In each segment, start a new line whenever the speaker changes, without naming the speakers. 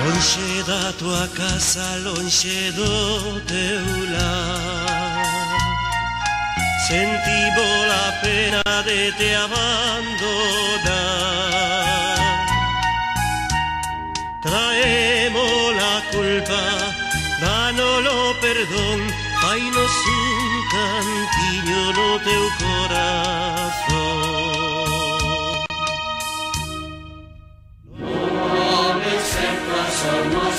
Longe da tua casa, longe do teu lar, sentivo la pena de te abandonar. Traemos la culpa, danolo perdón, fainos un cantiño no teu corazón.
Somos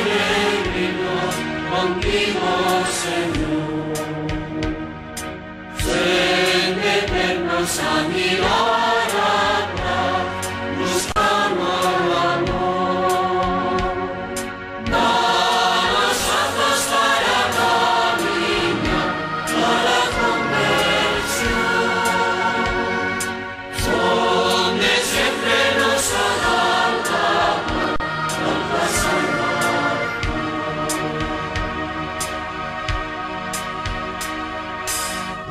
peregrinos contigo, Señor. Ven detenernos a mirar atrás, buscamos el amor. Danos ojos para caminar a la conversión, donde siempre nos asalta.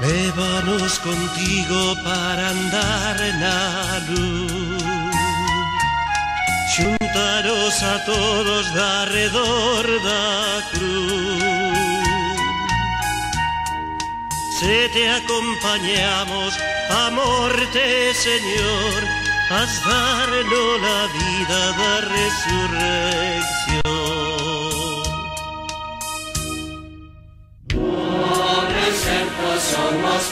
Lévanos contigo para andar na luz, xuntaros a todos de arredor da cruz. Se te acompañamos a morte, Señor, has darnos la vida da resurrección.
Somos